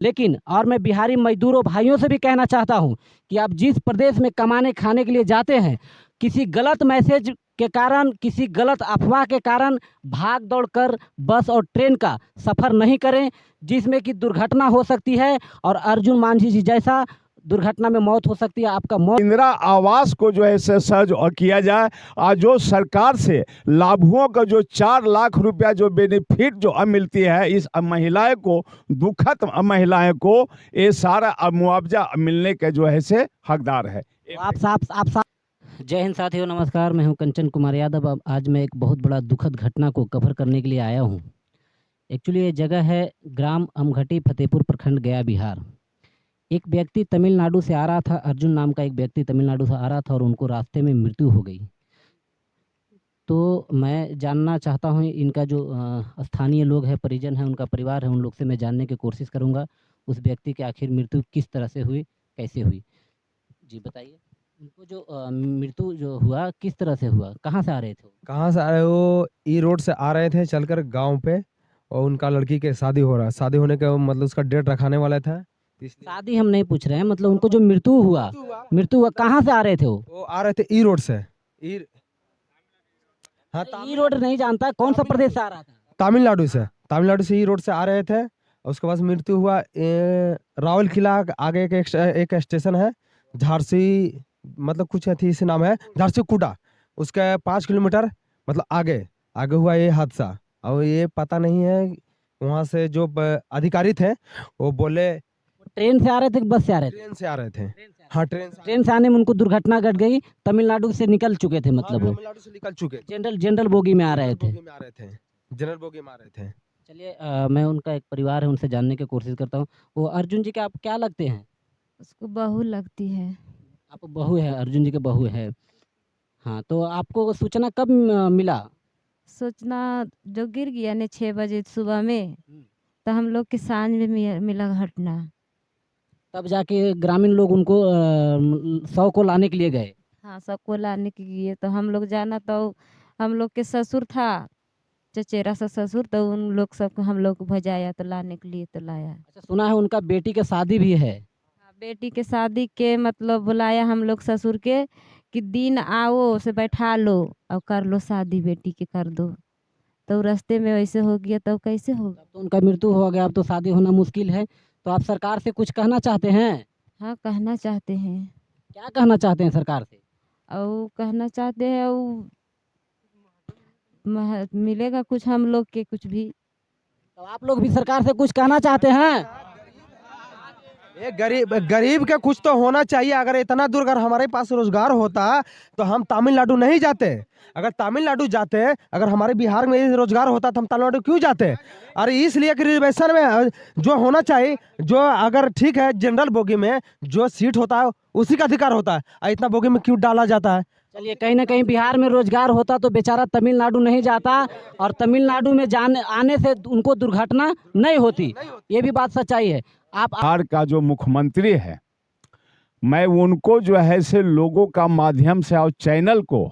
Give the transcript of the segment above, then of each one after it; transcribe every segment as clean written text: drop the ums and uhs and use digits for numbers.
लेकिन और मैं बिहारी मजदूरों भाइयों से भी कहना चाहता हूं कि आप जिस प्रदेश में कमाने खाने के लिए जाते हैं, किसी गलत मैसेज के कारण, किसी गलत अफवाह के कारण भाग दौड़ कर बस और ट्रेन का सफ़र नहीं करें, जिसमें कि दुर्घटना हो सकती है और अर्जुन मांझी जी जैसा दुर्घटना में मौत हो सकती है। आपका मौत इंदिरा आवास को जो है से सर्ज और किया जाए, और जो सरकार से लाभुओं का जो 4 लाख रुपया जो बेनिफिट जो अब मिलती है इस महिलाएं को, दुखद महिलाएं को ये सारा अब मुआवजा मिलने के जो है से हकदार है। आप साफ जय हिंद साथियों, नमस्कार। मैं हूं कंचन कुमार यादव। अब आज मैं एक बहुत बड़ा दुखद घटना को कवर करने के लिए आया हूं। एक्चुअली ये जगह है ग्राम अमघटी, फतेहपुर प्रखंड, गया, बिहार। एक व्यक्ति तमिलनाडु से आ रहा था, अर्जुन नाम का एक व्यक्ति तमिलनाडु से आ रहा था और उनको रास्ते में मृत्यु हो गई। तो मैं जानना चाहता हूं इनका जो स्थानीय लोग हैं, परिजन हैं, उनका परिवार है, उन लोग से मैं जानने की कोशिश करूंगा उस व्यक्ति की आखिर मृत्यु किस तरह से हुई, कैसे हुई। जी बताइए, उनको जो मृत्यु जो हुआ किस तरह से हुआ, कहाँ से आ रहे थे वो? कहाँ से आ रहे हो? ई रोड से आ रहे थे चलकर गांव पे, और उनका लड़की के शादी हो रहा, शादी होने का मतलब उसका डेट रखाने वाला था। शादी हम नहीं पूछ रहे हैं, मतलब उनको जो मृत्यु हुआ कहाँ से आ रहे थे वो आ रहे थे ई रोड से। ई हाँ, ई रोड नहीं जानता, कौन सा प्रदेश से आ रहा था? तमिलनाडु से, तमिलनाडु से ई रोड से आ रहे थे। उसके बाद मृत्यु हुआ रावल किला आगे एक स्टेशन है, झारसी, मतलब कुछ अथी से नाम है, झारसी कुडा, उसके 5 किलोमीटर मतलब आगे आगे हुआ ये हादसा। और ये पता नहीं है, वहाँ से जो अधिकारी थे वो बोले ट्रेन से आ रहे थे कि बस से आ रहे थे? ट्रेन से आ रहे थे। हाँ, ट्रेन से आने में उनको दुर्घटना घट गई। तमिलनाडु से निकल चुके थे, मतलब वो तमिलनाडु से निकल चुके, जनरल बोगी में आ रहे थे। जनरल बोगी में आ रहे थे। चलिए, मैं उनका एक परिवार है, उनसे जानने की कोशिश करता हूँ। वो अर्जुन जी के आप क्या लगते हैं? उसको बहू लगती है। आप बहू है, अर्जुन जी के बहू है। हाँ, तो आपको सूचना कब मिला? सोचना जो गिर गया ने 6 बजे सुबह में, तो हम लोग के सांझ में मिला घटना। तब जाके ग्रामीण लोग उनको शव को लाने के लिए गए। हाँ, सबको लाने के लिए तो हम लोग जाना, तो हम लोग के ससुर था, चचेरा सा ससुर, तो उन लोग सबको हम लोग को भजाया, तो लाने के लिए तो लाया। अच्छा, सुना है उनका बेटी के शादी भी है। हाँ, बेटी के शादी के मतलब बुलाया हम लोग ससुर के कि दिन आओ, से बैठा लो और कर लो शादी, बेटी के कर दो। तो रास्ते में वैसे हो गया, तो कैसे होगा? तब तो उनका मृत्यु हो गया, अब तो शादी होना मुश्किल है। तो आप सरकार से कुछ कहना चाहते हैं? हाँ, कहना चाहते हैं। क्या कहना चाहते हैं सरकार से? और कहना चाहते हैं मिलेगा कुछ हम लोग के, कुछ भी। तो आप लोग भी सरकार से कुछ कहना चाहते हैं? ये गरीब के कुछ तो होना चाहिए। अगर इतना दूर अगर हमारे पास रोजगार होता तो हम तमिलनाडु नहीं जाते। अगर तमिलनाडु जाते, अगर हमारे बिहार में रोजगार होता तो हम तमिलनाडु क्यों जाते? अरे इसलिए कि रिजर्वेशन में जो होना चाहिए, जो अगर ठीक है जनरल बोगी में जो सीट होता है उसी का अधिकार होता है, और इतना बोगी में क्यों डाला जाता है? चलिए, कहीं ना कहीं बिहार में रोजगार होता तो बेचारा तमिलनाडु नहीं जाता, और तमिलनाडु में आने से उनको दुर्घटना नहीं होती। ये भी बात सच्चाई है। आप बिहार का जो मुख्यमंत्री है, मैं उनको जो है से लोगों का माध्यम से और चैनल को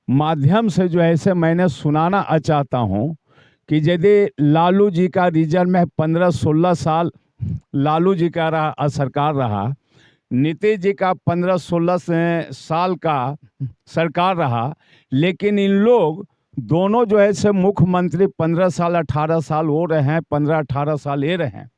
माध्यम से जो है से मैंने सुनाना चाहता हूँ कि यदि लालू जी का रीजन में 15-16 साल लालू जी का सरकार रहा, नीतीश जी का 15-16 साल का सरकार रहा, लेकिन इन लोग दोनों जो है से मुख्यमंत्री 15 साल 18 साल वो रहे हैं, 15-18 साल ये रहे हैं।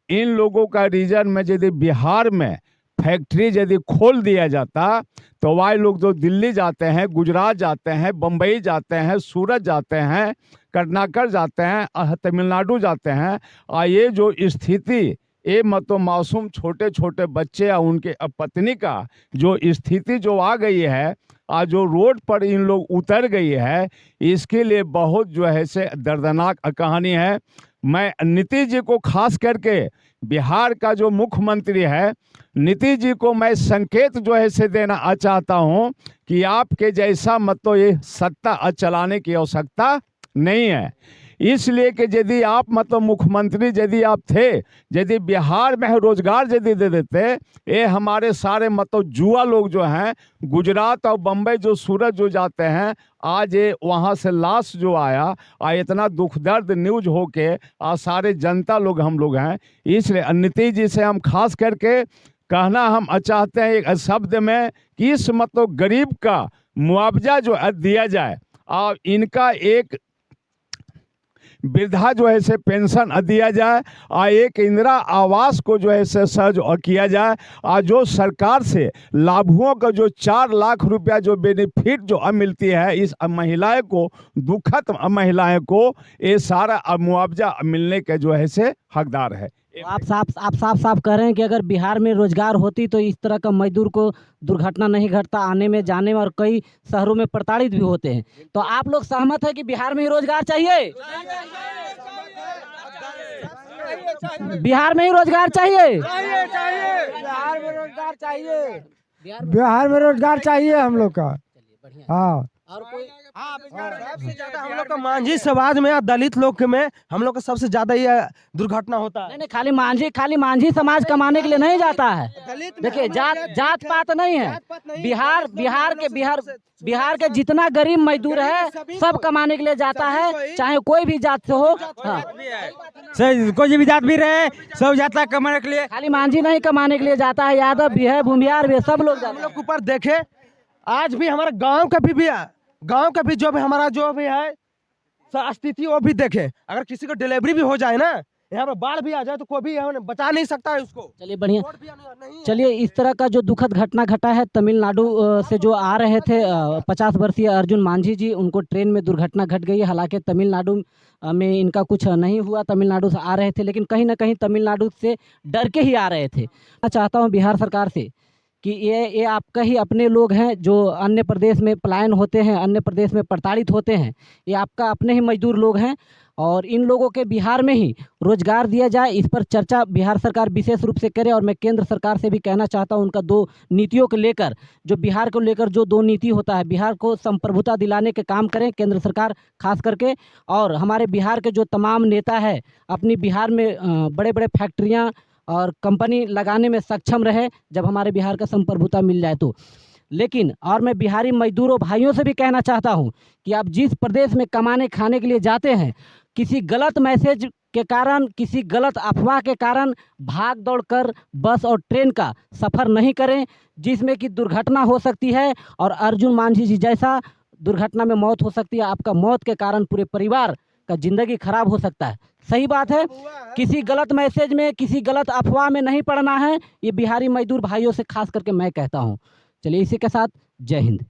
इन लोगों का रीजन में यदि बिहार में फैक्ट्री यदि खोल दिया जाता तो वह लोग जो दिल्ली जाते हैं, गुजरात जाते हैं, बम्बई जाते हैं, सूरत जाते हैं, कर्नाटक जाते हैं, तमिलनाडु जाते हैं, और ये जो स्थिति, ये मतलब मासूम छोटे छोटे बच्चे या उनके पत्नी का जो स्थिति जो आ गई है, आज जो रोड पर इन लोग उतर गई है, इसके लिए बहुत जो है से दर्दनाक कहानी है। मैं नीतीश जी को खास करके बिहार का जो मुख्यमंत्री है, नीतीश जी को मैं संकेत जो है से देना चाहता हूं कि आपके जैसा मतलब ये सत्ता चलाने की आवश्यकता नहीं है। इसलिए कि यदि आप मतलब मुख्यमंत्री यदि आप थे, यदि बिहार में रोजगार यदि दे देते, ये हमारे सारे मतलब जुआ लोग जो हैं गुजरात और बम्बई जो सूरत जो जाते हैं, आज ये वहाँ से लाश जो आया आ इतना दुख दर्द न्यूज हो के आ सारे जनता लोग हम लोग हैं। इसलिए नीतीश जी से हम खास करके कहना हम चाहते हैं एक शब्द में कि इस मतलब गरीब का मुआवजा जो है दिया जाए और इनका एक वृद्धा जो है से पेंशन दिया जाए और एक इंदिरा आवास को जो है से सर्ज किया जाए और जो सरकार से लाभुओं का जो 4 लाख रुपया जो बेनिफिट जो मिलती है इस महिलाएं को, दुखद महिलाएं को ये सारा मुआवजा मिलने के जो है से हकदार है। तो आप साफ कह रहे हैं कि अगर बिहार में रोजगार होती तो इस तरह का मजदूर को दुर्घटना नहीं घटता, आने में जाने में, और कई शहरों में प्रताड़ित भी होते हैं। तो आप लोग सहमत है कि बिहार में ही रोजगार चाहिए? बिहार में ही रोजगार चाहिए? बिहार में रोजगार चाहिए, बिहार में रोजगार चाहिए हम लोग का। हाँ, और कोई सबसे ज्यादा हम लोग का मांझी समाज में या दलित लोग में हम लोग का सबसे ज्यादा ये दुर्घटना होता है। नहीं, खाली मांझी समाज कमाने के लिए नहीं जाता है। देखिए, जात पात नहीं है। बिहार के जितना गरीब मजदूर है सब कमाने के लिए जाता है, चाहे कोई भी जात से हो। हाँ, कोई भी जात भी रहे सब जाता है कमाने के लिए। खाली मांझी नहीं कमाने के लिए जाता है, यादव भी है, भूमियार भी है, सब लोग जाते हम लोग ऊपर देखे, आज भी हमारे गांव का भी जो भी हमारा जो भी है स्थिति वो भी देखे। अगर किसी को डिलीवरी भी हो जाए ना, यहाँ पर बाढ़ भी आ जाए तो कोई भी बचा नहीं सकता है उसको। चलिए बढ़िया। वोट भी नहीं है। चलिए, इस तरह का जो दुखद घटना घटा है, तमिलनाडु से जो आ रहे थे 50 वर्षीय अर्जुन मांझी जी, उनको ट्रेन में दुर्घटना घट गई है। हालांकि तमिलनाडु में इनका कुछ नहीं हुआ, तमिलनाडु से आ रहे थे, लेकिन कहीं ना कहीं तमिलनाडु से डर के ही आ रहे थे। मैं चाहता हूँ बिहार सरकार से कि ये आपका ही अपने लोग हैं जो अन्य प्रदेश में पलायन होते हैं, अन्य प्रदेश में प्रताड़ित होते हैं, ये आपका अपने ही मजदूर लोग हैं, और इन लोगों के बिहार में ही रोजगार दिया जाए, इस पर चर्चा बिहार सरकार विशेष रूप से करे। और मैं केंद्र सरकार से भी कहना चाहता हूं, उनका 2 नीतियों को लेकर, जो बिहार को लेकर जो 2 नीति होता है, बिहार को संप्रभुता दिलाने के काम करें केंद्र सरकार खास करके। और हमारे बिहार के जो तमाम नेता है अपनी बिहार में बड़े बड़े फैक्ट्रियाँ और कंपनी लगाने में सक्षम रहे, जब हमारे बिहार का संप्रभुता मिल जाए तो। लेकिन और मैं बिहारी मजदूरों भाइयों से भी कहना चाहता हूं कि आप जिस प्रदेश में कमाने खाने के लिए जाते हैं, किसी गलत मैसेज के कारण, किसी गलत अफवाह के कारण भाग दौड़ कर बस और ट्रेन का सफ़र नहीं करें, जिसमें कि दुर्घटना हो सकती है। और अर्जुन मांझी जी जैसा दुर्घटना में मौत हो सकती है। आपका मौत के कारण पूरे परिवार का ज़िंदगी खराब हो सकता है। सही बात है, किसी गलत मैसेज में, किसी गलत अफवाह में नहीं पड़ना है। ये बिहारी मजदूर भाइयों से खास करके मैं कहता हूँ। चलिए, इसी के साथ जय हिंद।